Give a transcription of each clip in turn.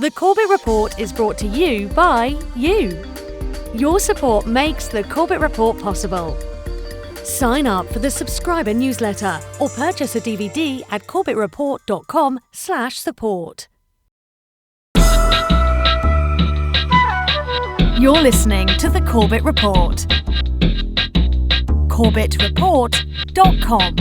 The Corbett Report is brought to you by you. Your support makes the Corbett Report possible. Sign up for the subscriber newsletter or purchase a DVD at corbettreport.com/support. You're listening to the Corbett Report. corbettreport.com.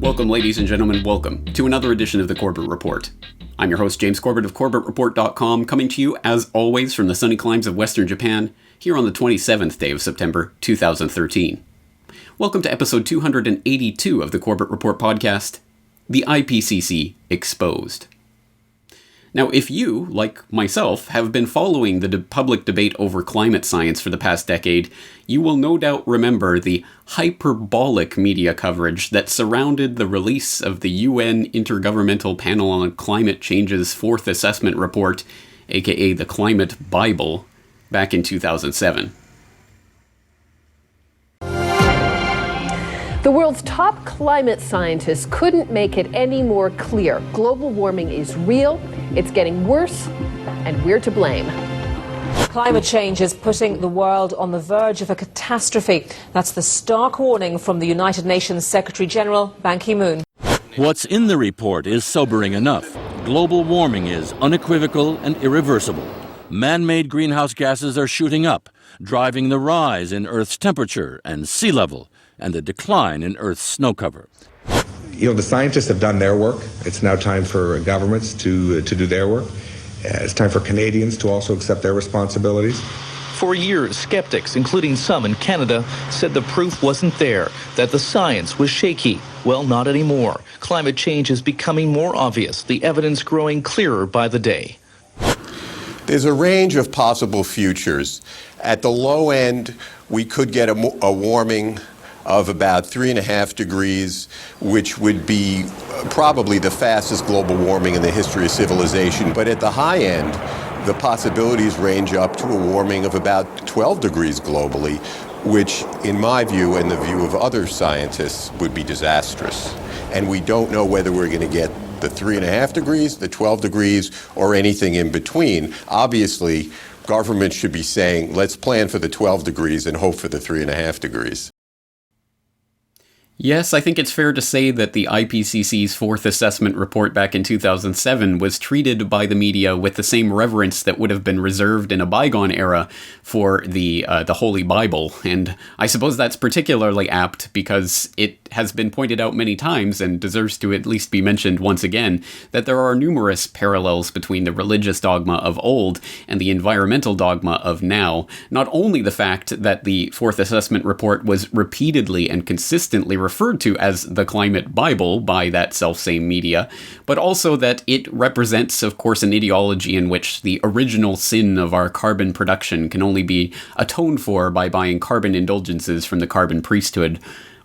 Welcome, ladies and gentlemen, welcome to another edition of the Corbett Report. I'm your host, James Corbett of CorbettReport.com, coming to you, as always, from the sunny climes of Western Japan, here on the 27th day of September, 2013. Welcome to episode 282 of the Corbett Report podcast, the IPCC Exposed. Now, if you, like myself, have been following the public debate over climate science for the past decade, you will no doubt remember the hyperbolic media coverage that surrounded the release of the UN Intergovernmental Panel on Climate Change's Fourth Assessment Report, aka the Climate Bible, back in 2007. The world's top climate scientists couldn't make it any more clear. Global warming is real, it's getting worse, and we're to blame. Climate change is putting the world on the verge of a catastrophe. That's the stark warning from the United Nations Secretary General Ban Ki-moon. What's in the report is sobering enough. Global warming is unequivocal and irreversible. Man-made greenhouse gases are shooting up, driving the rise in Earth's temperature and sea level, and the decline in Earth's snow cover. You know, the scientists have done their work. It's now time for governments to do their work. It's time for Canadians to also accept their responsibilities. For years, skeptics, including some in Canada, said the proof wasn't there, that the science was shaky. Well, not anymore. Climate change is becoming more obvious, the evidence growing clearer by the day. There's a range of possible futures. At the low end, we could get a warming of about 3.5 degrees, which would be probably the fastest global warming in the history of civilization. But at the high end, the possibilities range up to a warming of about 12 degrees globally, which, in my view and the view of other scientists, would be disastrous. And we don't know whether we're going to get the 3.5 degrees, the 12 degrees, or anything in between. Obviously, government should be saying, let's plan for the 12 degrees and hope for the 3.5 degrees. Yes, I think it's fair to say that the IPCC's Fourth Assessment Report back in 2007 was treated by the media with the same reverence that would have been reserved in a bygone era for the Holy Bible. And I suppose that's particularly apt because it has been pointed out many times, and deserves to at least be mentioned once again, that there are numerous parallels between the religious dogma of old and the environmental dogma of now. Not only the fact that the Fourth Assessment Report was repeatedly and consistently referred to as the Climate Bible by that selfsame media, but also that it represents, of course, an ideology in which the original sin of our carbon production can only be atoned for by buying carbon indulgences from the carbon priesthood.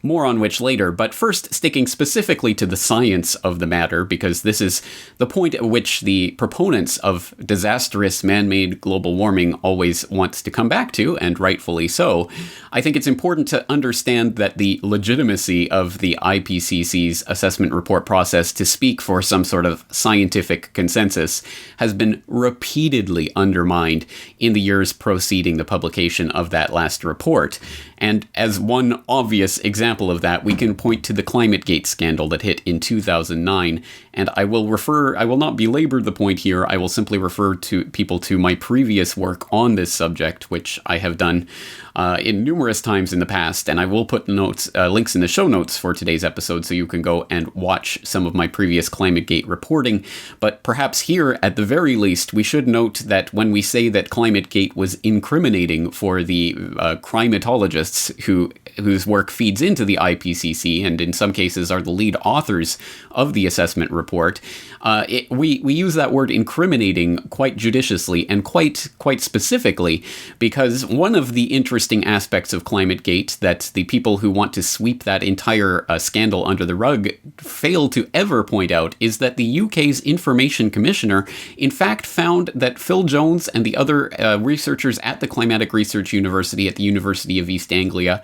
More on which later, but first sticking specifically to the science of the matter, because this is the point at which the proponents of disastrous man-made global warming always wants to come back to, and rightfully so. I think it's important to understand that the legitimacy of the IPCC's assessment report process to speak for some sort of scientific consensus has been repeatedly undermined in the years preceding the publication of that last report. And as one obvious example of that, we can point to the ClimateGate scandal that hit in 2009. And I will not belabor the point here. I will simply refer to people to my previous work on this subject, which I have done in numerous times in the past. And I will put links in the show notes for today's episode so you can go and watch some of my previous ClimateGate reporting. But perhaps here, at the very least, we should note that when we say that ClimateGate was incriminating for the climatologists whose work feeds into the IPCC, and in some cases are the lead authors of the assessment report, we use that word incriminating quite judiciously and quite specifically, because one of the interesting interesting aspects of ClimateGate that the people who want to sweep that entire scandal under the rug fail to ever point out is that the UK's Information Commissioner, in fact, found that Phil Jones and the other researchers at the Climatic Research University at the University of East Anglia,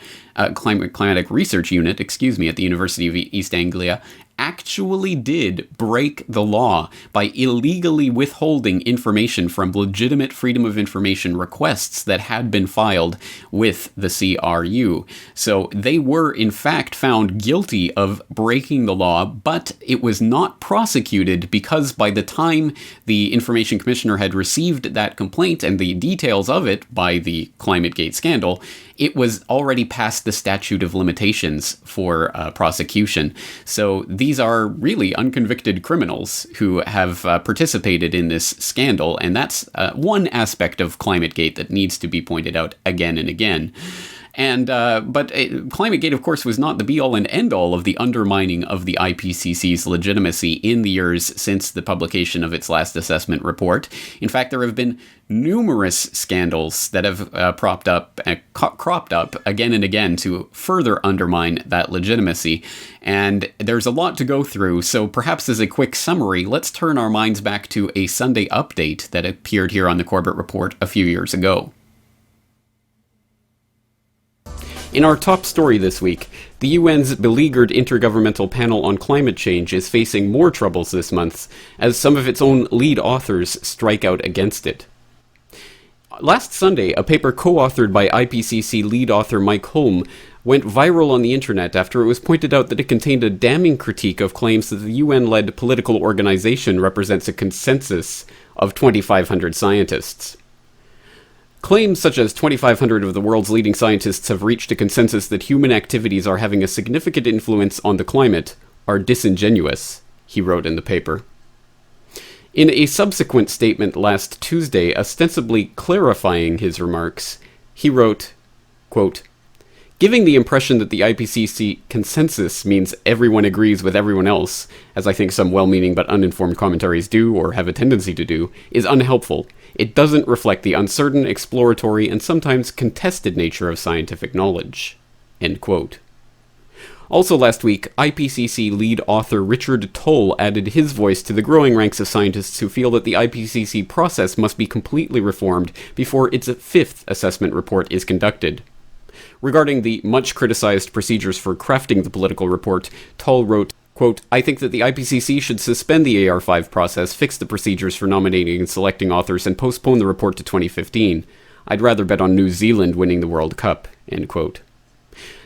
Climatic Research Unit, at the University of East Anglia, actually did break the law by illegally withholding information from legitimate Freedom of Information requests that had been filed with the CRU. So they were, in fact, found guilty of breaking the law, but it was not prosecuted because by the time the Information Commissioner had received that complaint and the details of it by the ClimateGate scandal, it was already past the statute of limitations for prosecution. So these are really unconvicted criminals who have participated in this scandal, and that's one aspect of ClimateGate that needs to be pointed out again and again. And but ClimateGate, of course, was not the be-all and end-all of the undermining of the IPCC's legitimacy in the years since the publication of its last assessment report. In fact, there have been numerous scandals that have cropped up again and again to further undermine that legitimacy. And there's a lot to go through, so perhaps as a quick summary, let's turn our minds back to a Sunday update that appeared here on the Corbett Report a few years ago. In our top story this week, the UN's beleaguered Intergovernmental Panel on Climate Change is facing more troubles this month, as some of its own lead authors strike out against it. Last Sunday, a paper co-authored by IPCC lead author Mike Holm went viral on the internet after it was pointed out that it contained a damning critique of claims that the UN-led political organization represents a consensus of 2,500 scientists. Claims such as 2,500 of the world's leading scientists have reached a consensus that human activities are having a significant influence on the climate are disingenuous, he wrote in the paper. In a subsequent statement last Tuesday, ostensibly clarifying his remarks, he wrote, quote, "Giving the impression that the IPCC consensus means everyone agrees with everyone else, as I think some well-meaning but uninformed commentaries do or have a tendency to do, is unhelpful. It doesn't reflect the uncertain, exploratory, and sometimes contested nature of scientific knowledge." End quote. Also last week, IPCC lead author Richard Toll added his voice to the growing ranks of scientists who feel that the IPCC process must be completely reformed before its fifth assessment report is conducted. Regarding the much-criticized procedures for crafting the political report, Toll wrote, quote, "I think that the IPCC should suspend the AR5 process, fix the procedures for nominating and selecting authors, and postpone the report to 2015. I'd rather bet on New Zealand winning the World Cup." End quote.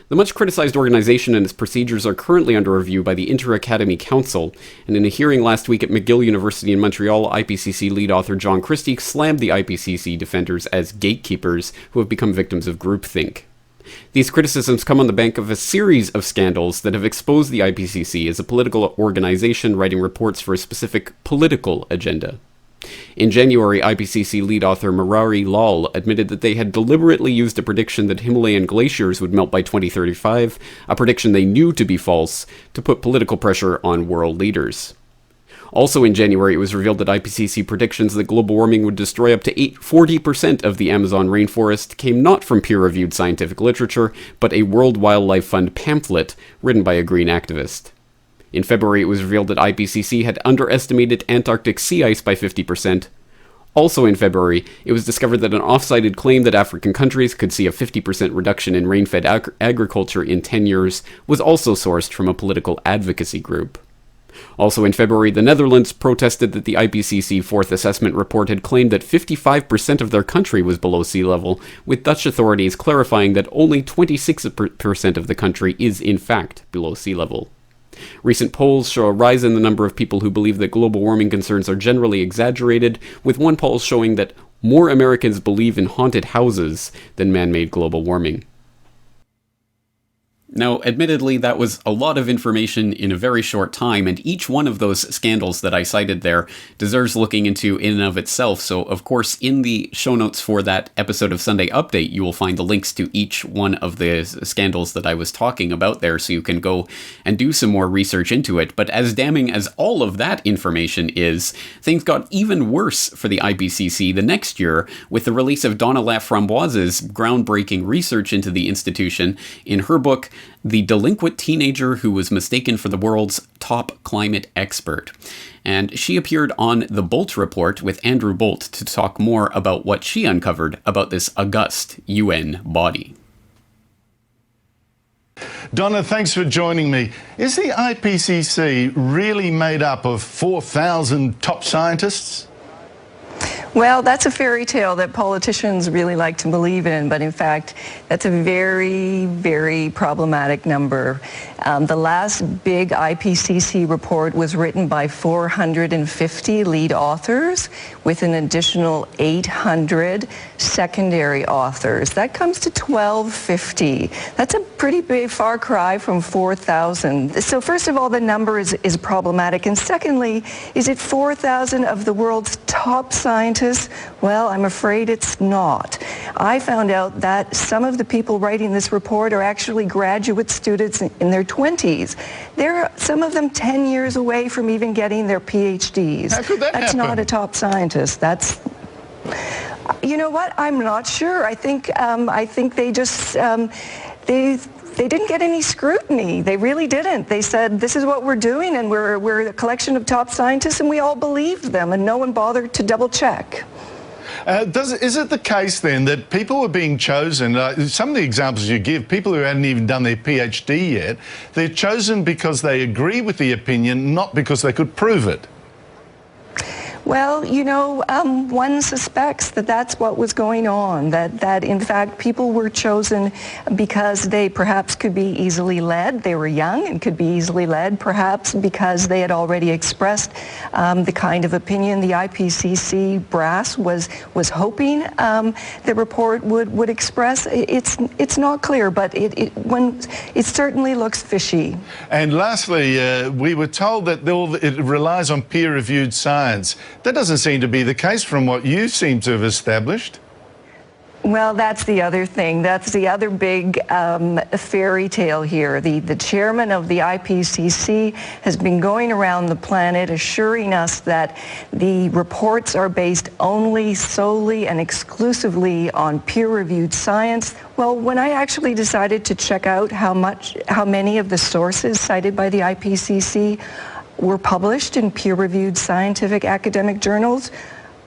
The much-criticized organization and its procedures are currently under review by the Inter-Academy Council, and in a hearing last week at McGill University in Montreal, IPCC lead author John Christie slammed the IPCC defenders as gatekeepers who have become victims of groupthink. These criticisms come on the back of a series of scandals that have exposed the IPCC as a political organization writing reports for a specific political agenda. In January, IPCC lead author Murari Lal admitted that they had deliberately used a prediction that Himalayan glaciers would melt by 2035, a prediction they knew to be false, to put political pressure on world leaders. Also in January, it was revealed that IPCC predictions that global warming would destroy up to 40% of the Amazon rainforest came not from peer-reviewed scientific literature, but a World Wildlife Fund pamphlet written by a green activist. In February, it was revealed that IPCC had underestimated Antarctic sea ice by 50%. Also in February, it was discovered that an off-cited claim that African countries could see a 50% reduction in rain-fed agriculture in 10 years was also sourced from a political advocacy group. Also in February, the Netherlands protested that the IPCC fourth assessment report had claimed that 55% of their country was below sea level, with Dutch authorities clarifying that only 26% of the country is in fact below sea level. Recent polls show a rise in the number of people who believe that global warming concerns are generally exaggerated, with one poll showing that more Americans believe in haunted houses than man-made global warming. Now, admittedly, that was a lot of information in a very short time, and each one of those scandals that I cited there deserves looking into in and of itself. So, of course, in the show notes for that episode of Sunday Update, you will find the links to each one of the scandals that I was talking about there, so you can go and do some more research into it. But as damning as all of that information is, things got even worse for the IPCC the next year with the release of Donna Laframboise's groundbreaking research into the institution in her book, The Delinquent Teenager Who Was Mistaken for the World's Top Climate Expert. And she appeared on The Bolt Report with Andrew Bolt to talk more about what she uncovered about this august UN body. Donna, thanks for joining me. Is the IPCC really made up of 4,000 top scientists? Well, that's a fairy tale that politicians really like to believe in, but in fact, that's a very, very problematic number. The last big IPCC report was written by 450 lead authors with an additional 800 secondary authors. That comes to 1,250. That's a pretty big far cry from 4,000. So first of all, the number is problematic. And secondly, is it 4,000 of the world's top scientists? Well, I'm afraid it's not. I found out that some of the people writing this report are actually graduate students in their 20s. They're, some of them 10 years away from even getting their PhDs. How could that That's happen? not a top scientist. That's... You know what? I'm not sure. I think they just... They didn't get any scrutiny. They really didn't. They said, this is what we're doing, and we're a collection of top scientists, and we all believed them, and no one bothered to double check. Is it the case then that people were being chosen, some of the examples you give, people who hadn't even done their PhD yet, they're chosen because they agree with the opinion, not because they could prove it? Well, you know, one suspects that that's what was going on, that in fact people were chosen because they perhaps could be easily led. They were young and could be easily led, perhaps because they had already expressed the kind of opinion the IPCC brass was hoping the report would express. It's not clear, but it certainly looks fishy. And lastly, we were told that it relies on peer-reviewed science. That doesn't seem to be the case from what you seem to have established. Well, that's the other thing. That's the other big fairy tale here. The chairman of the IPCC has been going around the planet assuring us that the reports are based only, solely, and exclusively on peer-reviewed science. Well, when I actually decided to check out how many of the sources cited by the IPCC were published in peer-reviewed scientific academic journals,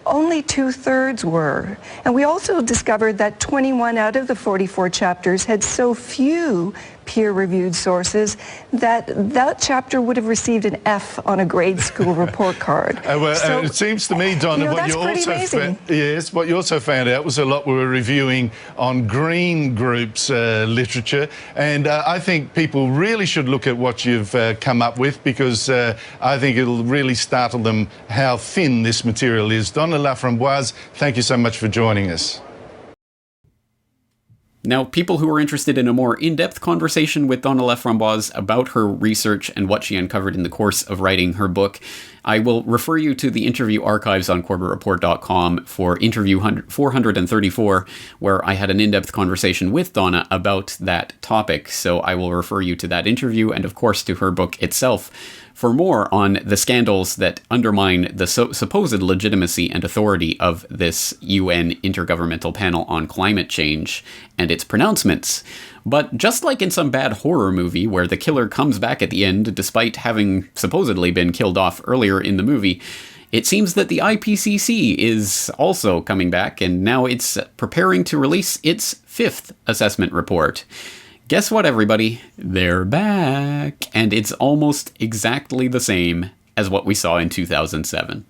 only 2/3 were. And we also discovered that 21 out of the 44 chapters had so few peer-reviewed sources that that chapter would have received an F on a grade school report card. It seems to me, Donna, what you also found out was a lot we were reviewing on green groups literature, and I think people really should look at what you've come up with, because I think it'll really startle them how thin this material is. Donna Laframboise, thank you so much for joining us. Now, people who are interested in a more in-depth conversation with Donna Laframboise about her research and what she uncovered in the course of writing her book, I will refer you to the interview archives on CorbettReport.com for interview 434, where I had an in-depth conversation with Donna about that topic. So I will refer you to that interview and, of course, to her book itself for more on the scandals that undermine the supposed legitimacy and authority of this UN Intergovernmental Panel on Climate Change and its pronouncements. But just like in some bad horror movie where the killer comes back at the end despite having supposedly been killed off earlier in the movie, it seems that the IPCC is also coming back, and now it's preparing to release its 5th assessment report. Guess what, everybody? They're back, and it's almost exactly the same as what we saw in 2007.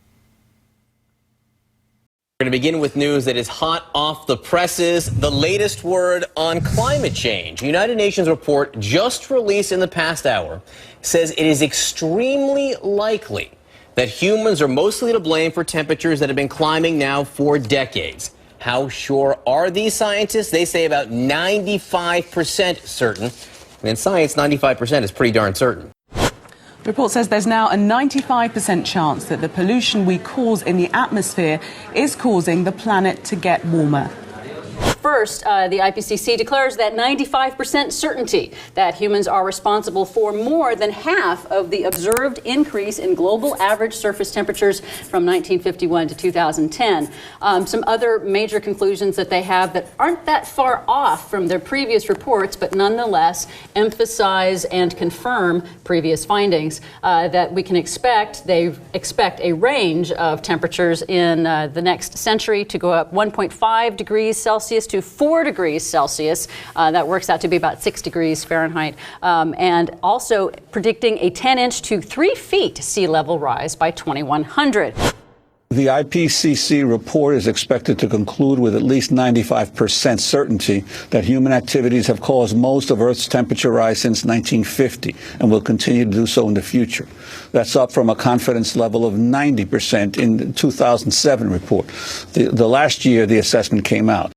We're going to begin with news that is hot off the presses, the latest word on climate change. A United Nations report just released in the past hour says it is extremely likely that humans are mostly to blame for temperatures that have been climbing now for decades. How sure are these scientists? They say about 95% certain. And in science, 95% is pretty darn certain. The report says there's now a 95% chance that the pollution we cause in the atmosphere is causing the planet to get warmer. First, the IPCC declares that 95% certainty that humans are responsible for more than half of the observed increase in global average surface temperatures from 1951 to 2010. Some other major conclusions that they have that aren't that far off from their previous reports, but nonetheless emphasize and confirm previous findings that we can expect. They expect a range of temperatures in the next century to go up 1.5 degrees Celsius to 4 degrees Celsius. That works out to be about 6 degrees Fahrenheit. And also predicting a 10-inch to 3 feet sea level rise by 2100. The IPCC report is expected to conclude with at least 95% certainty that human activities have caused most of Earth's temperature rise since 1950 and will continue to do so in the future. That's up from a confidence level of 90% in the 2007 report. The last year the assessment came out.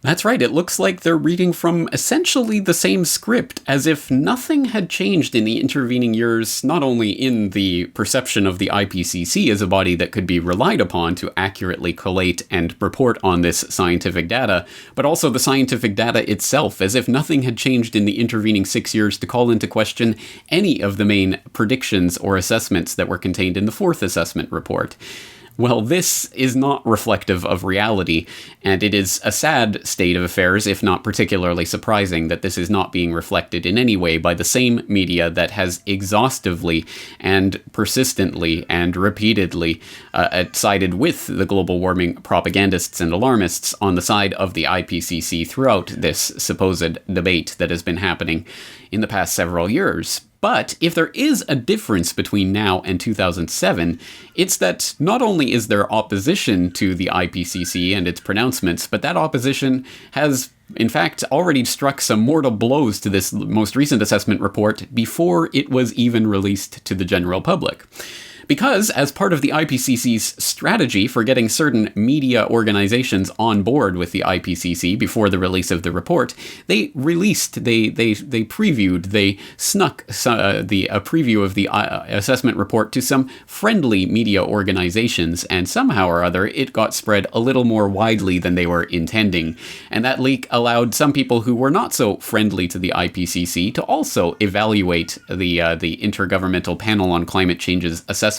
That's right, it looks like they're reading from essentially the same script, as if nothing had changed in the intervening years, not only in the perception of the IPCC as a body that could be relied upon to accurately collate and report on this scientific data, but also the scientific data itself, as if nothing had changed in the intervening 6 years to call into question any of the main predictions or assessments that were contained in the fourth assessment report. Well, this is not reflective of reality, and it is a sad state of affairs, if not particularly surprising, that this is not being reflected in any way by the same media that has exhaustively and persistently and repeatedly sided with the global warming propagandists and alarmists on the side of the IPCC throughout this supposed debate that has been happening in the past several years. But if there is a difference between now and 2007, it's that not only is there opposition to the IPCC and its pronouncements, but that opposition has, in fact, already struck some mortal blows to this most recent assessment report before it was even released to the general public. Because, as part of the IPCC's strategy for getting certain media organizations on board with the IPCC before the release of the report, they previewed, they snuck a preview of the assessment report to some friendly media organizations, and somehow or other it got spread a little more widely than they were intending. And that leak allowed some people who were not so friendly to the IPCC to also evaluate the Intergovernmental Panel on Climate Change's assessments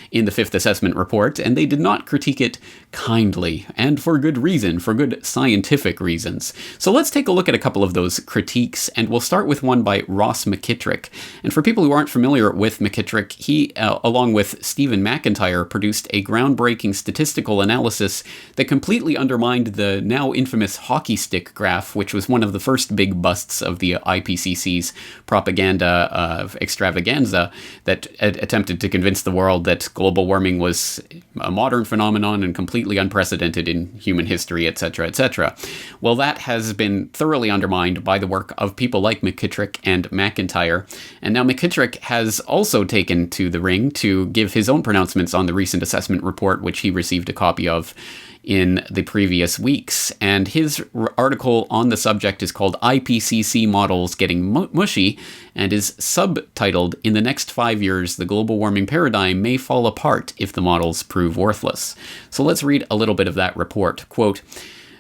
in the fifth assessment report, and they did not critique it kindly, and for good reason, for good scientific reasons. So let's take a look at a couple of those critiques, and we'll start with one by Ross Mckittrick. And for people who aren't familiar with Mckittrick, he, along with Stephen McIntyre, produced a groundbreaking statistical analysis that completely undermined the now infamous hockey stick graph, which was one of the first big busts of the IPCC's propaganda extravaganza that attempted to convince the world that global warming was a modern phenomenon and completely unprecedented in human history, etc., etc. Well, that has been thoroughly undermined by the work of people like Mckittrick and McIntyre, and now Mckittrick has also taken to the ring to give his own pronouncements on the recent assessment report, which he received a copy of in the previous weeks. And his article on the subject is called IPCC Models Getting Mushy, and is subtitled, "In the next 5 years, the global warming paradigm may fall apart if the models prove worthless." So let's read a little bit of that report. Quote,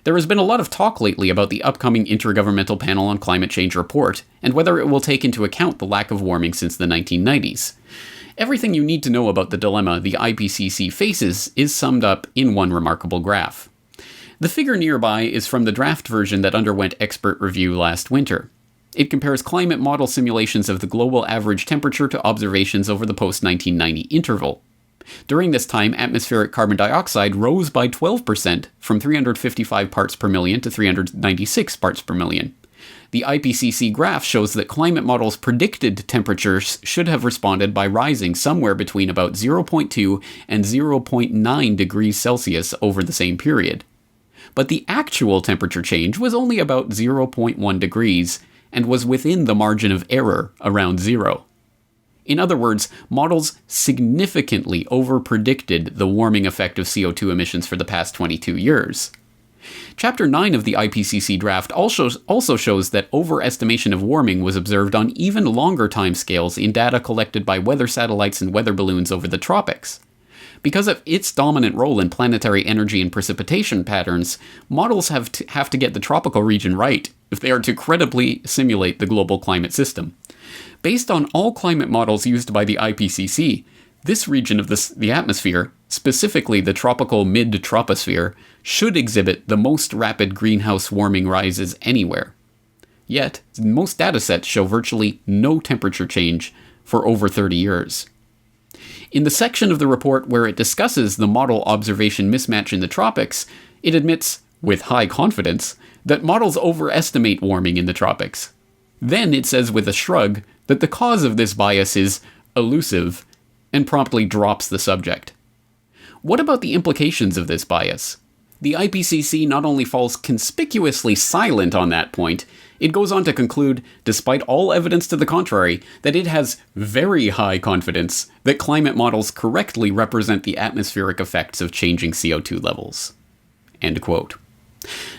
"There has been a lot of talk lately about the upcoming Intergovernmental Panel on Climate Change report, and whether it will take into account the lack of warming since the 1990s. Everything you need to know about the dilemma the IPCC faces is summed up in one remarkable graph. The figure nearby is from the draft version that underwent expert review last winter. It compares climate model simulations of the global average temperature to observations over the post-1990 interval. During this time, atmospheric carbon dioxide rose by 12% from 355 parts per million to 396 parts per million. The IPCC graph shows that climate models predicted temperatures should have responded by rising somewhere between about 0.2 and 0.9 degrees Celsius over the same period. But the actual temperature change was only about 0.1 degrees and was within the margin of error around zero. In other words, models significantly overpredicted the warming effect of CO2 emissions for the past 22 years. Chapter 9 of the IPCC draft also shows that overestimation of warming was observed on even longer timescales in data collected by weather satellites and weather balloons over the tropics. Because of its dominant role in planetary energy and precipitation patterns, models have to get the tropical region right if they are to credibly simulate the global climate system. Based on all climate models used by the IPCC, this region of the atmosphere, specifically the tropical mid-troposphere, should exhibit the most rapid greenhouse warming rises anywhere. Yet, most datasets show virtually no temperature change for over 30 years. In the section of the report where it discusses the model observation mismatch in the tropics, it admits, with high confidence, that models overestimate warming in the tropics. Then it says with a shrug that the cause of this bias is elusive, and promptly drops the subject. What about the implications of this bias? The IPCC not only falls conspicuously silent on that point, it goes on to conclude, despite all evidence to the contrary, that it has very high confidence that climate models correctly represent the atmospheric effects of changing CO2 levels. End quote.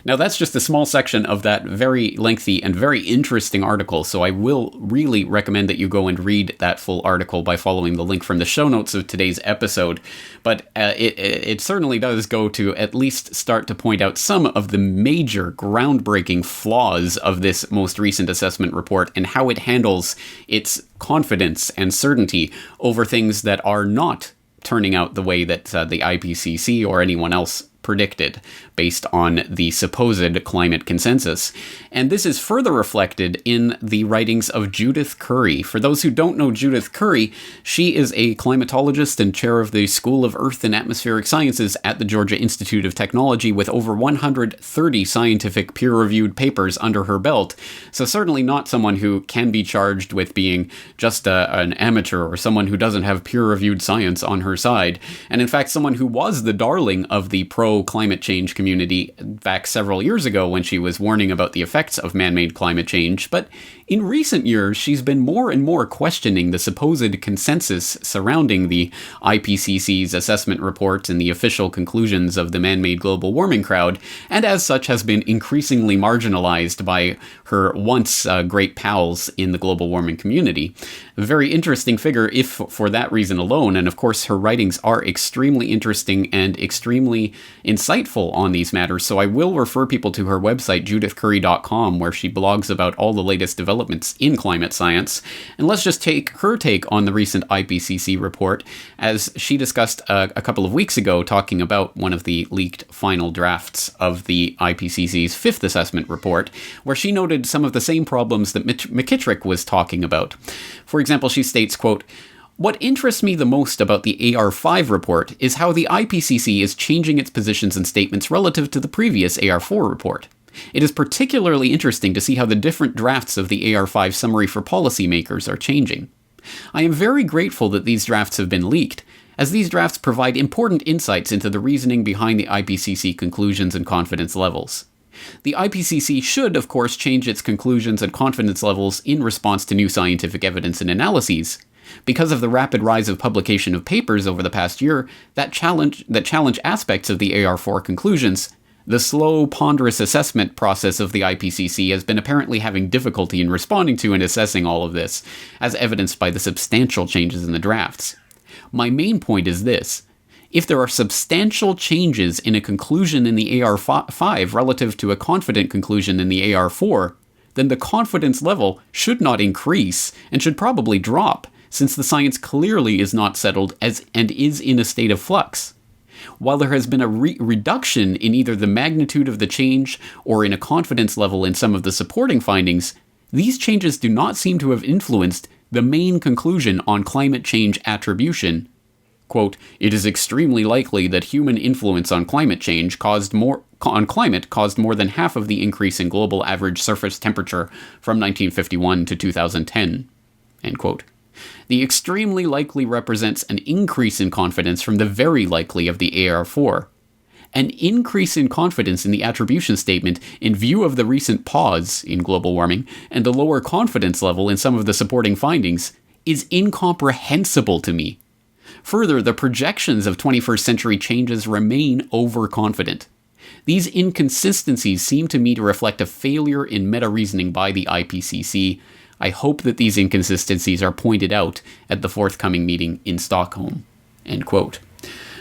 Now that's just a small section of that very lengthy and very interesting article, so I will really recommend that you go and read that full article by following the link from the show notes of today's episode. But it certainly does go to at least start to point out some of the major groundbreaking flaws of this most recent assessment report and how it handles its confidence and certainty over things that are not turning out the way that the IPCC or anyone else predicted based on the supposed climate consensus. And this is further reflected in the writings of Judith Curry. For those who don't know Judith Curry, she is a climatologist and chair of the School of Earth and Atmospheric Sciences at the Georgia Institute of Technology with over 130 scientific peer-reviewed papers under her belt. So certainly not someone who can be charged with being just an amateur or someone who doesn't have peer-reviewed science on her side. And in fact, someone who was the darling of the pro-climate change community back several years ago when she was warning about the effects of man-made climate change, but in recent years she's been more and more questioning the supposed consensus surrounding the IPCC's assessment report and the official conclusions of the man-made global warming crowd, and as such has been increasingly marginalized by her once great pals in the global warming community. A very interesting figure if for that reason alone, and of course her writings are extremely interesting and extremely insightful on these matters, so I will refer people to her website, judithcurry.com, where she blogs about all the latest developments in climate science. And let's just take her take on the recent IPCC report, as she discussed a couple of weeks ago, talking about one of the leaked final drafts of the IPCC's fifth assessment report, where she noted some of the same problems that Mckittrick was talking about. For example, she states, quote, "What interests me the most about the AR5 report is how the IPCC is changing its positions and statements relative to the previous AR4 report. It is particularly interesting to see how the different drafts of the AR5 summary for policymakers are changing. I am very grateful that these drafts have been leaked, as these drafts provide important insights into the reasoning behind the IPCC conclusions and confidence levels. The IPCC should, of course, change its conclusions and confidence levels in response to new scientific evidence and analyses. Because of the rapid rise of publication of papers over the past year that challenge aspects of the AR4 conclusions, the slow, ponderous assessment process of the IPCC has been apparently having difficulty in responding to and assessing all of this, as evidenced by the substantial changes in the drafts. My main point is this. If there are substantial changes in a conclusion in the AR5 relative to a confident conclusion in the AR4, then the confidence level should not increase and should probably drop, since the science clearly is not settled and is in a state of flux. While there has been a reduction in either the magnitude of the change or in a confidence level in some of the supporting findings, these changes do not seem to have influenced the main conclusion on climate change attribution. Quote, "It is extremely likely that human influence on climate change caused more than half of the increase in global average surface temperature from 1951 to 2010. End quote. The extremely likely represents an increase in confidence from the very likely of the AR4. An increase in confidence in the attribution statement in view of the recent pause in global warming and the lower confidence level in some of the supporting findings is incomprehensible to me. Further, the projections of 21st century changes remain overconfident. These inconsistencies seem to me to reflect a failure in meta-reasoning by the IPCC. I hope that these inconsistencies are pointed out at the forthcoming meeting in Stockholm." End quote.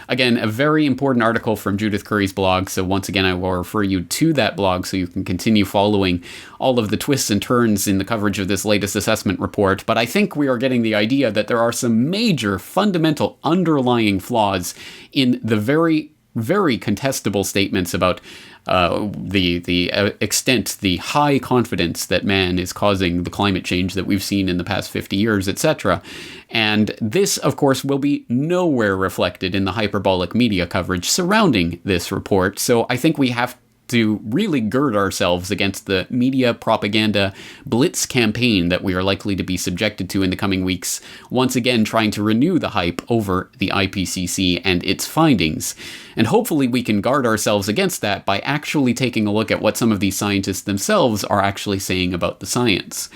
Again, a very important article from Judith Curry's blog, so once again I will refer you to that blog so you can continue following all of the twists and turns in the coverage of this latest assessment report. But I think we are getting the idea that there are some major fundamental underlying flaws in the very contestable statements about the extent, the high confidence that man is causing the climate change that we've seen in the past 50 years, etc. And this, of course, will be nowhere reflected in the hyperbolic media coverage surrounding this report. So I think we have to really gird ourselves against the media propaganda blitz campaign that we are likely to be subjected to in the coming weeks, once again trying to renew the hype over the IPCC and its findings. And hopefully we can guard ourselves against that by actually taking a look at what some of these scientists themselves are actually saying about the science.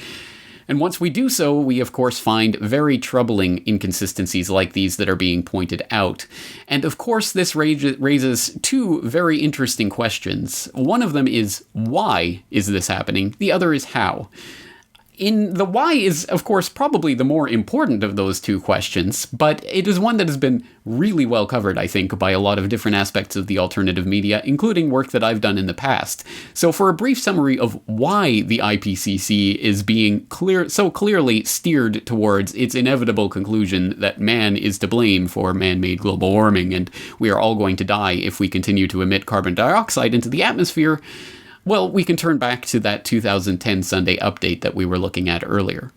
And once we do so, we of course find very troubling inconsistencies like these that are being pointed out. And of course this raises two very interesting questions. One of them is, why is this happening? The other is how. The why is, of course, probably the more important of those two questions, but it is one that has been really well covered, I think, by a lot of different aspects of the alternative media, including work that I've done in the past. So for a brief summary of why the IPCC is being so clearly steered towards its inevitable conclusion that man is to blame for man-made global warming, and we are all going to die if we continue to emit carbon dioxide into the atmosphere, well, we can turn back to that 2010 Sunday update that we were looking at earlier.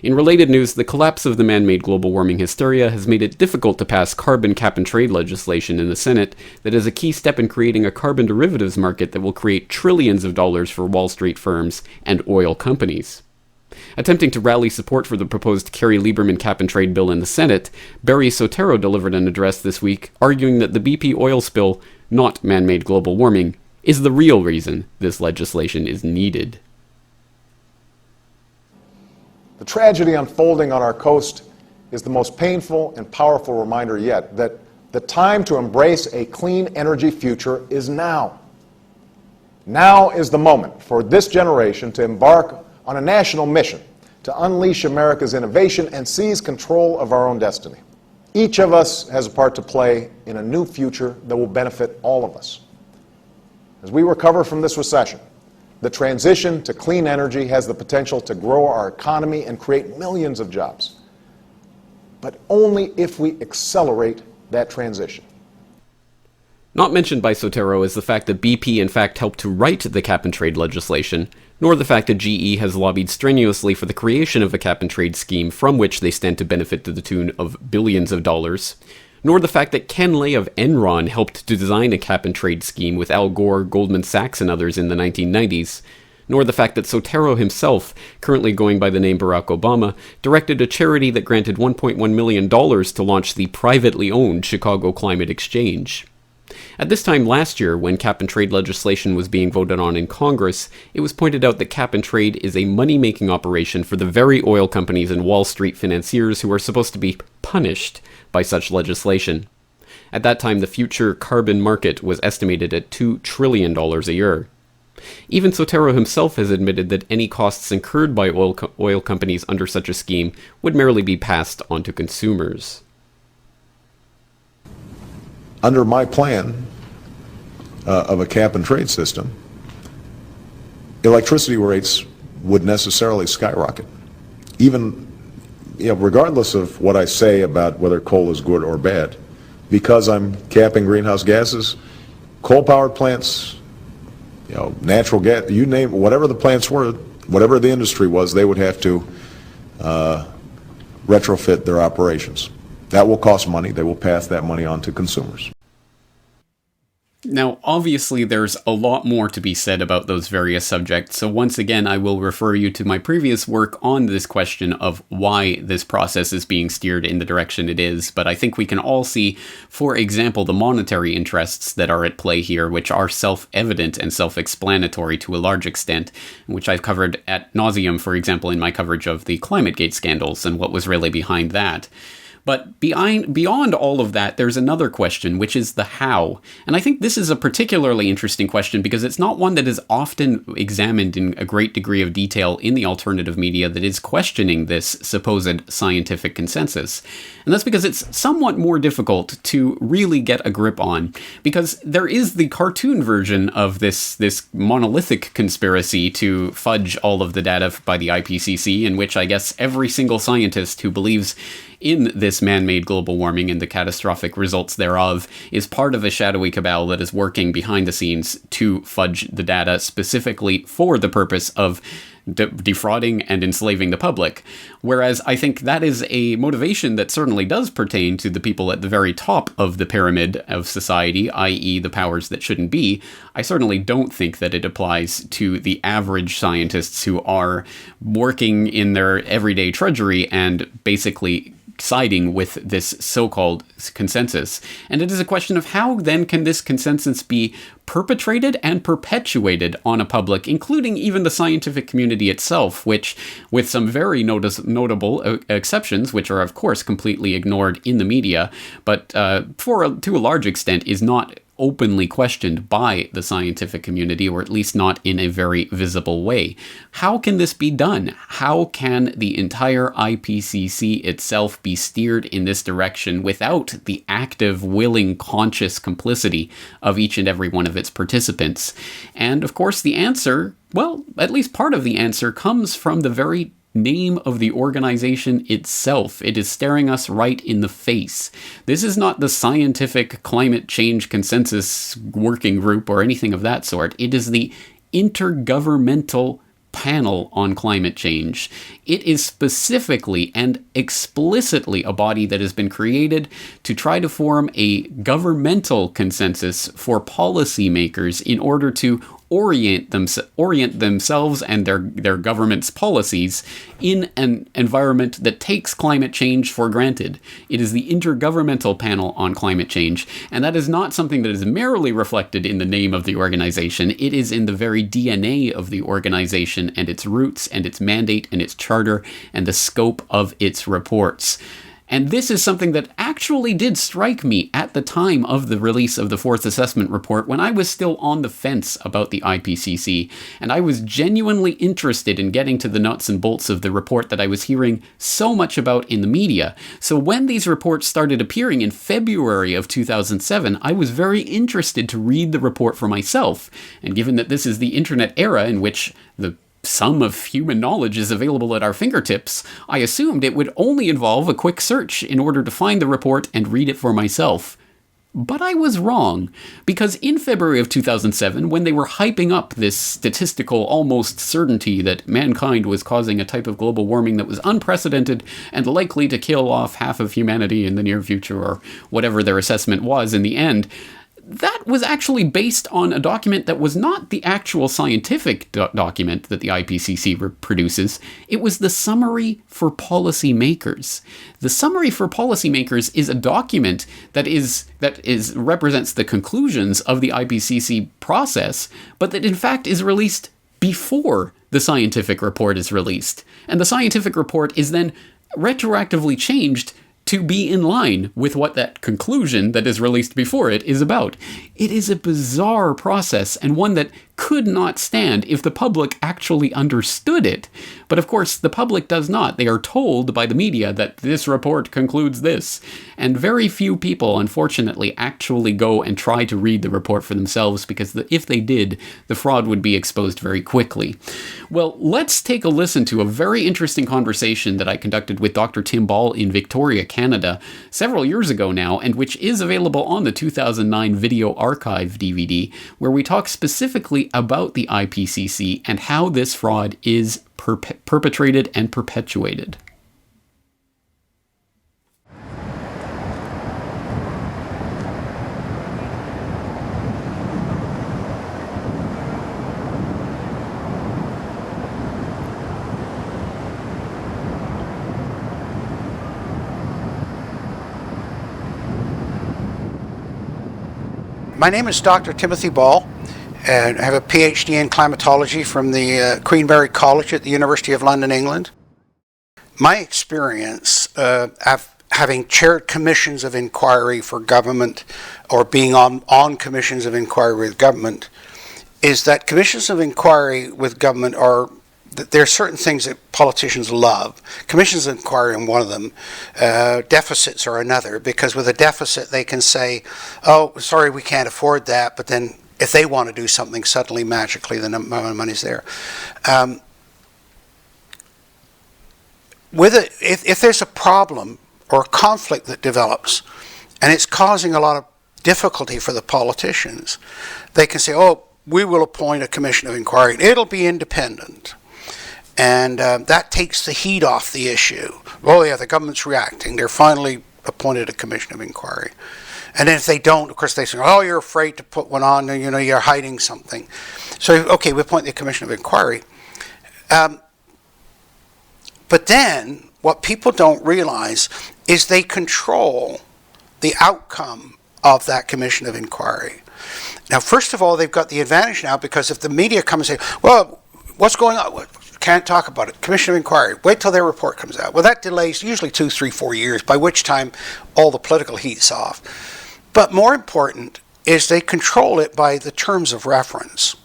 In related news, the collapse of the man-made global warming hysteria has made it difficult to pass carbon cap-and-trade legislation in the Senate that is a key step in creating a carbon derivatives market that will create trillions of dollars for Wall Street firms and oil companies. Attempting to rally support for the proposed Kerry Lieberman cap-and-trade bill in the Senate, Barry Soetoro delivered an address this week arguing that the BP oil spill, not man-made global warming, is the real reason this legislation is needed. The tragedy unfolding on our coast is the most painful and powerful reminder yet that the time to embrace a clean energy future is now. Now is the moment for this generation to embark on a national mission to unleash America's innovation and seize control of our own destiny. Each of us has a part to play in a new future that will benefit all of us. As we recover from this recession, the transition to clean energy has the potential to grow our economy and create millions of jobs. But only if we accelerate that transition. Not mentioned by Soetoro is the fact that BP in fact helped to write the cap-and-trade legislation, nor the fact that GE has lobbied strenuously for the creation of a cap-and-trade scheme from which they stand to benefit to the tune of billions of dollars, nor the fact that Ken Lay of Enron helped to design a cap-and-trade scheme with Al Gore, Goldman Sachs, and others in the 1990s, nor the fact that Soetoro himself, currently going by the name Barack Obama, directed a charity that granted $1.1 million to launch the privately owned Chicago Climate Exchange. At this time last year, when cap-and-trade legislation was being voted on in Congress, it was pointed out that cap-and-trade is a money-making operation for the very oil companies and Wall Street financiers who are supposed to be punished by such legislation. At that time, the future carbon market was estimated at $2 trillion a year. Even Soetoro himself has admitted that any costs incurred by oil companies under such a scheme would merely be passed on to consumers. Under my plan of a cap-and-trade system, electricity rates would necessarily skyrocket. Even, regardless of what I say about whether coal is good or bad, because I'm capping greenhouse gases, coal-powered plants, natural gas, you name it, whatever the plants were, whatever the industry was, they would have to retrofit their operations. That will cost money. They will pass that money on to consumers. Now, obviously, there's a lot more to be said about those various subjects, so once again, I will refer you to my previous work on this question of why this process is being steered in the direction it is, but I think we can all see, for example, the monetary interests that are at play here, which are self-evident and self-explanatory to a large extent, which I've covered ad nauseum, for example, in my coverage of the ClimateGate scandals and what was really behind that. But beyond all of that, there's another question, which is the how. And I think this is a particularly interesting question because it's not one that is often examined in a great degree of detail in the alternative media that is questioning this supposed scientific consensus. And that's because it's somewhat more difficult to really get a grip on, because there is the cartoon version of this monolithic conspiracy to fudge all of the data by the IPCC, in which I guess every single scientist who believes in this man-made global warming and the catastrophic results thereof is part of a shadowy cabal that is working behind the scenes to fudge the data specifically for the purpose of defrauding and enslaving the public. Whereas I think that is a motivation that certainly does pertain to the people at the very top of the pyramid of society, i.e. the powers that shouldn't be. I certainly don't think that it applies to the average scientists who are working in their everyday drudgery and basically siding with this so-called consensus. And it is a question of how then can this consensus be perpetrated and perpetuated on a public, including even the scientific community itself, which, with some very notable exceptions, which are of course completely ignored in the media, but to a large extent is not openly questioned by the scientific community, or at least not in a very visible way. How can this be done? How can the entire IPCC itself be steered in this direction without the active, willing, conscious complicity of each and every one of its participants? And of course, the answer, well, at least part of the answer, comes from the very name of the organization itself. It is staring us right in the face. This is not the Scientific Climate Change Consensus Working Group or anything of that sort. It is the Intergovernmental Panel on Climate Change. It is specifically and explicitly a body that has been created to try to form a governmental consensus for policymakers in order to orient themselves and their government's policies in an environment that takes climate change for granted. It is the Intergovernmental Panel on Climate Change, and that is not something that is merely reflected in the name of the organization. It is in the very DNA of the organization and its roots and its mandate and its charter and the scope of its reports. And this is something that actually did strike me at the time of the release of the fourth assessment report, when I was still on the fence about the IPCC, and I was genuinely interested in getting to the nuts and bolts of the report that I was hearing so much about in the media. So when these reports started appearing in February of 2007, I was very interested to read the report for myself. And given that this is the internet era in which the sum of human knowledge is available at our fingertips, I assumed it would only involve a quick search in order to find the report and read it for myself. But I was wrong, because in February of 2007, when they were hyping up this statistical almost certainty that mankind was causing a type of global warming that was unprecedented and likely to kill off half of humanity in the near future, or whatever their assessment was in the end, that was actually based on a document that was not the actual scientific document that the IPCC produces. It was the Summary for Policymakers. The Summary for Policymakers is a document that represents the conclusions of the IPCC process, but that in fact is released before the scientific report is released. And the scientific report is then retroactively changed to be in line with what that conclusion that is released before it is about. It is a bizarre process, and one that could not stand if the public actually understood it. But of course, the public does not. They are told by the media that this report concludes this. And very few people, unfortunately, actually go and try to read the report for themselves, because if they did, the fraud would be exposed very quickly. Well, let's take a listen to a very interesting conversation that I conducted with Dr. Tim Ball in Victoria, Canada, several years ago now, and which is available on the 2009 Video Archive DVD, where we talk specifically about the IPCC and how this fraud is perpetrated and perpetuated. My name is Dr. Timothy Ball, and I have a PhD in climatology from the Queenberry College at the University of London, England. My experience, I've having chaired commissions of inquiry for government or being on commissions of inquiry with government is that commissions of inquiry with government there are certain things that politicians love. Commissions of inquiry are one of them. Deficits are another, because with a deficit they can say, oh, sorry, we can't afford that, but then if they want to do something, suddenly, magically, the money's there. If there's a problem or a conflict that develops and it's causing a lot of difficulty for the politicians, they can say, oh, we will appoint a commission of inquiry. It'll be independent. And that takes the heat off the issue. Oh, yeah, the government's reacting. They're finally appointed a commission of inquiry. And then if they don't, of course, they say, oh, you're afraid to put one on, and, you're hiding something. So, okay, we appoint the commission of inquiry. But then, what people don't realize is they control the outcome of that commission of inquiry. Now, first of all, they've got the advantage now, because if the media come and say, well, what's going on? Can't talk about it. Commission of inquiry. Wait till their report comes out. Well, that delays usually 2, 3, 4 years, by which time all the political heat's off. But more important is they control it by the terms of reference.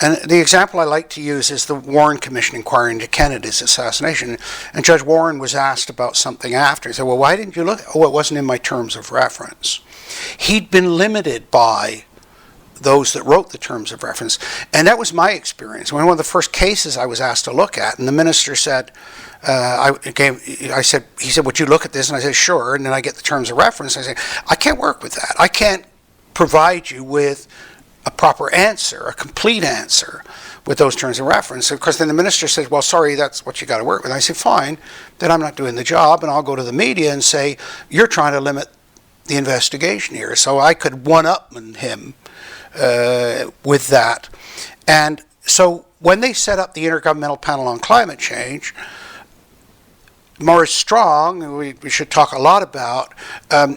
And the example I like to use is the Warren Commission inquiry into Kennedy's assassination. And Judge Warren was asked about something after. He said, well, why didn't you look? Oh, it wasn't in my terms of reference. He'd been limited by those that wrote the terms of reference. And that was my experience. One of the first cases I was asked to look at, and the minister said, he said, would you look at this? And I said, sure. And then I get the terms of reference. I say, I can't work with that. I can't provide you with a proper answer, a complete answer with those terms of reference. Of course, then the minister says, well, sorry, that's what you got to work with. I say, fine, then I'm not doing the job, and I'll go to the media and say, you're trying to limit the investigation here. So I could one-up him with that. And so when they set up the Intergovernmental Panel on Climate Change, Maurice Strong, we should talk a lot about,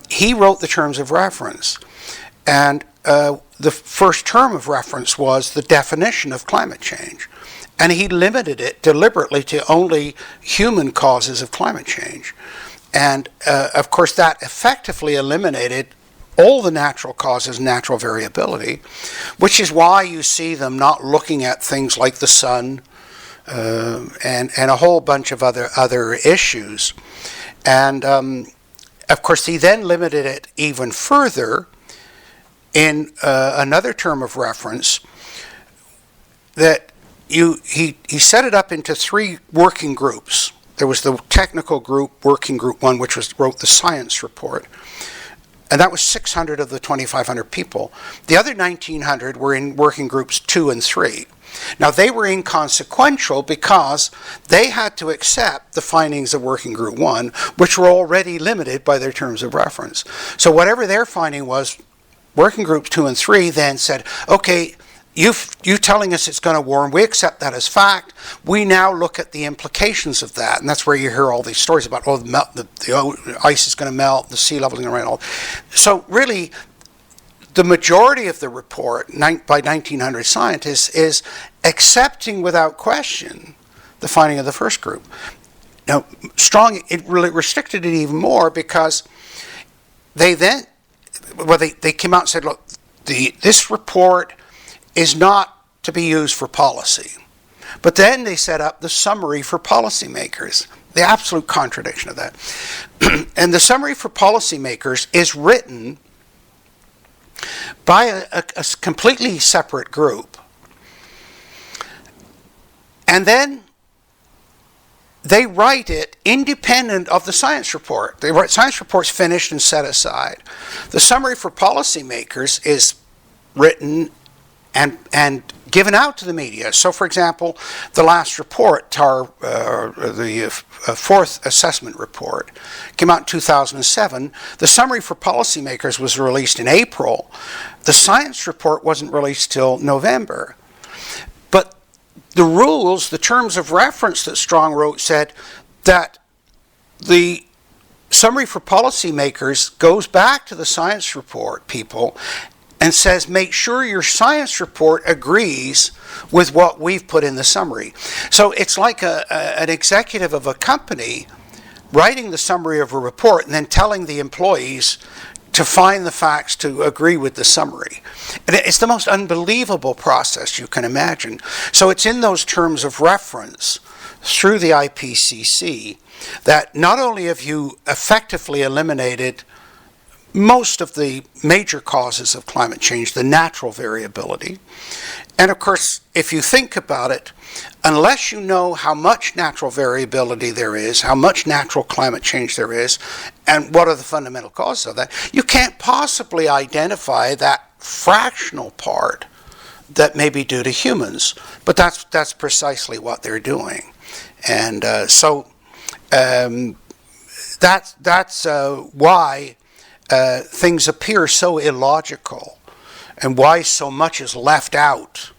he wrote the terms of reference. And the first term of reference was the definition of climate change. And he limited it deliberately to only human causes of climate change. And of course that effectively eliminated all the natural causes, natural variability, which is why you see them not looking at things like the sun and a whole bunch of other issues. And of course he then limited it even further in another term of reference, that he set it up into 3 working groups. There was the technical group, working group 1, which wrote the science report. And that was 600 of the 2,500 people. The other 1,900 were in working groups 2 and 3. Now, they were inconsequential because they had to accept the findings of working group 1, which were already limited by their terms of reference. So whatever their finding was, working groups 2 and 3 then said, okay, you telling us it's going to warm, we accept that as fact. We now look at the implications of that. And that's where you hear all these stories about, oh, the ice is going to melt, the sea level is going to rise. So really, the majority of the report by 1,900 scientists is accepting without question the finding of the first group. Now, Strong, it really restricted it even more, because they came out and said, look, this report is not to be used for policy. But then they set up the summary for policymakers, the absolute contradiction of that. And the summary for policymakers is written by a completely separate group. And then they write it independent of the science report. They write science report's finished and set aside. The summary for policymakers is written and given out to the media. So, for example, the last report, the fourth assessment report, came out in 2007. The summary for policymakers was released in April. The science report wasn't released till November. But the rules, the terms of reference that Strong wrote said that the summary for policymakers goes back to the science report people and says, make sure your science report agrees with what we've put in the summary. So it's like an executive of a company writing the summary of a report and then telling the employees to find the facts to agree with the summary. And it's the most unbelievable process you can imagine. So it's in those terms of reference through the IPCC that not only have you effectively eliminated most of the major causes of climate change, the natural variability, and of course, if you think about it, unless you know how much natural variability there is, how much natural climate change there is, and what are the fundamental causes of that, you can't possibly identify that fractional part that may be due to humans. But that's precisely what they're doing. And so that's why things appear so illogical, and why so much is left out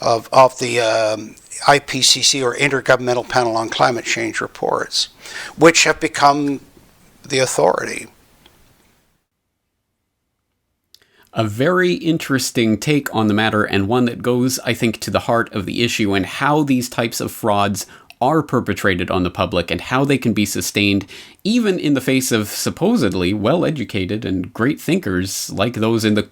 of the IPCC, or Intergovernmental Panel on Climate Change reports, which have become the authority. A very interesting take on the matter, and one that goes, I think, to the heart of the issue and how these types of frauds are perpetrated on the public and how they can be sustained even in the face of supposedly well-educated and great thinkers like those in the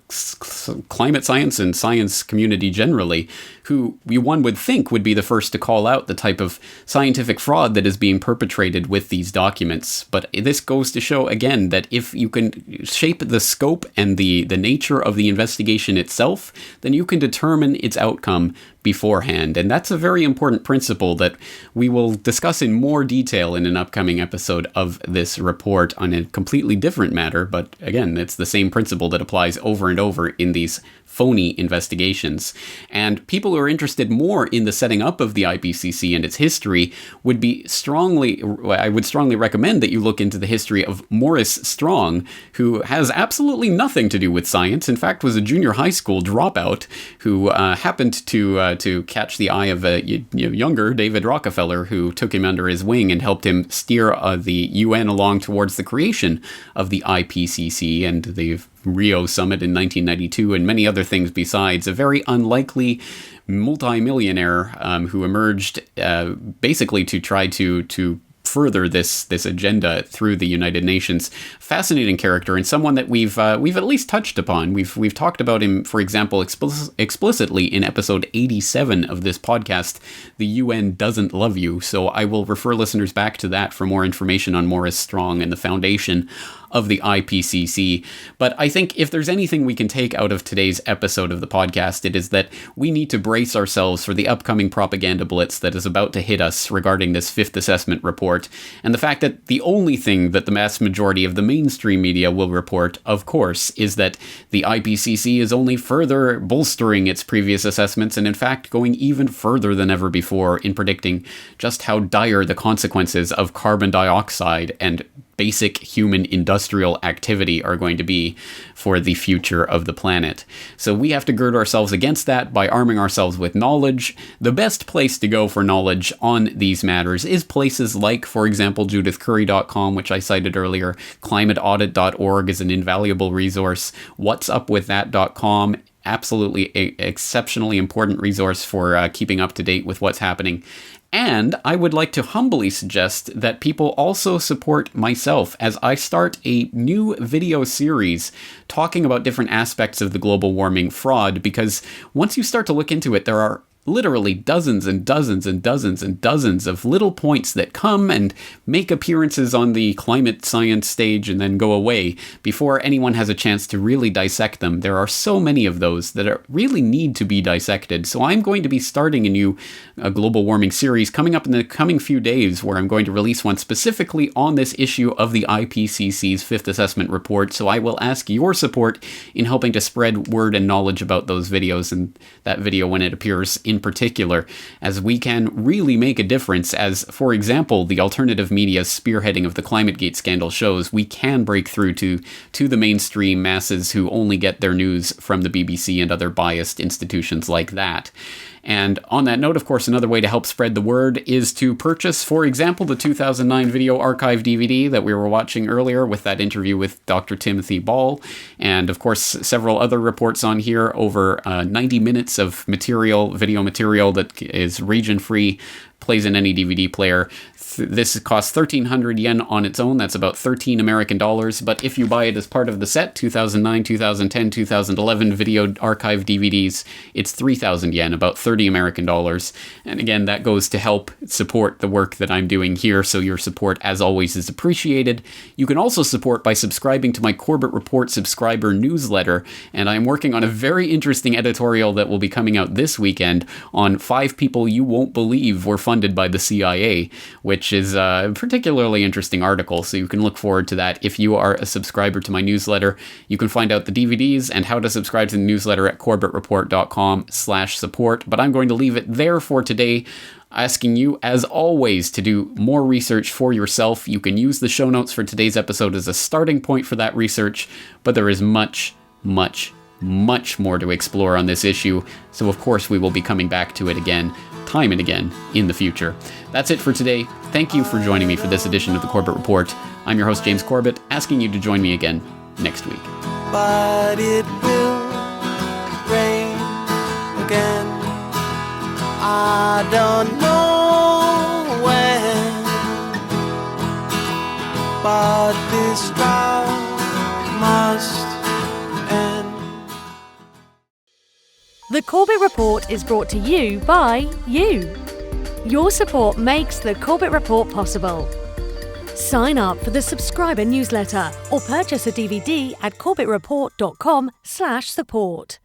climate science and science community generally, who one would think would be the first to call out the type of scientific fraud that is being perpetrated with these documents. But this goes to show, again, that if you can shape the scope and the nature of the investigation itself, then you can determine its outcome beforehand. And that's a very important principle that we will discuss in more detail in an upcoming episode of this report on a completely different matter. But again, it's the same principle that applies over and over in these phony investigations. And people who are interested more in the setting up of the IPCC and its history I would strongly recommend that you look into the history of Maurice Strong, who has absolutely nothing to do with science. In fact, was a junior high school dropout who happened to catch the eye of a younger David Rockefeller, who took him under his wing and helped him steer the UN along towards the creation of the IPCC and the Rio Summit in 1992 and many other things besides. A very unlikely multimillionaire who emerged basically to try to further this agenda through the United Nations. Fascinating character, and someone that we've at least touched upon. We've talked about him, for example, explicitly in episode 87 of this podcast, The UN Doesn't Love You. So I will refer listeners back to that for more information on Maurice Strong and the foundation of the IPCC. But I think if there's anything we can take out of today's episode of the podcast, it is that we need to brace ourselves for the upcoming propaganda blitz that is about to hit us regarding this fifth assessment report, and the fact that the only thing that the vast majority of the mainstream media will report, of course, is that the IPCC is only further bolstering its previous assessments, and in fact going even further than ever before in predicting just how dire the consequences of carbon dioxide and basic human industrial activity are going to be for the future of the planet. So we have to gird ourselves against that by arming ourselves with knowledge. The best place to go for knowledge on these matters is places like, for example, judithcurry.com, which I cited earlier. climateaudit.org is an invaluable resource. whatsupwiththat.com, absolutely exceptionally important resource for keeping up to date with what's happening. And I would like to humbly suggest that people also support myself as I start a new video series talking about different aspects of the global warming fraud, because once you start to look into it, there are literally dozens and dozens and dozens and dozens of little points that come and make appearances on the climate science stage and then go away before anyone has a chance to really dissect them. There are so many of those that really need to be dissected. So I'm going to be starting a new global warming series coming up in the coming few days, where I'm going to release one specifically on this issue of the IPCC's fifth assessment report. So I will ask your support in helping to spread word and knowledge about those videos, and that video when it appears in particular, as we can really make a difference. As, for example, the alternative media's spearheading of the ClimateGate scandal shows, we can break through to the mainstream masses who only get their news from the BBC and other biased institutions like that. And on that note, of course, another way to help spread the word is to purchase, for example, the 2009 Video Archive DVD that we were watching earlier with that interview with Dr. Timothy Ball, and of course several other reports on here, over 90 minutes of video material that is region-free, plays in any DVD player, This costs 1,300 yen on its own. That's about 13 American dollars. But if you buy it as part of the set, 2009, 2010, 2011 video archive DVDs, it's 3,000 yen, about 30 American dollars. And again, that goes to help support the work that I'm doing here. So your support, as always, is appreciated. You can also support by subscribing to my Corbett Report subscriber newsletter. And I'm working on a very interesting editorial that will be coming out this weekend on 5 people you won't believe were funded by the CIA, which is a particularly interesting article, so you can look forward to that if you are a subscriber to my newsletter. You can find out the DVDs and how to subscribe to the newsletter at corbettreport.com/support, but I'm going to leave it there for today, asking you, as always, to do more research for yourself. You can use the show notes for today's episode as a starting point for that research, but there is much, much, much more to explore on this issue, so of course we will be coming back to it again, time and again, in the future. That's it for today. Thank you for joining me for this edition of the Corbett Report. I'm your host, James Corbett, asking you to join me again next week. But it will rain again. I don't know when, but this drought must end. The Corbett Report is brought to you by you. Your support makes the Corbett Report possible. Sign up for the subscriber newsletter or purchase a DVD at corbettreport.com/support.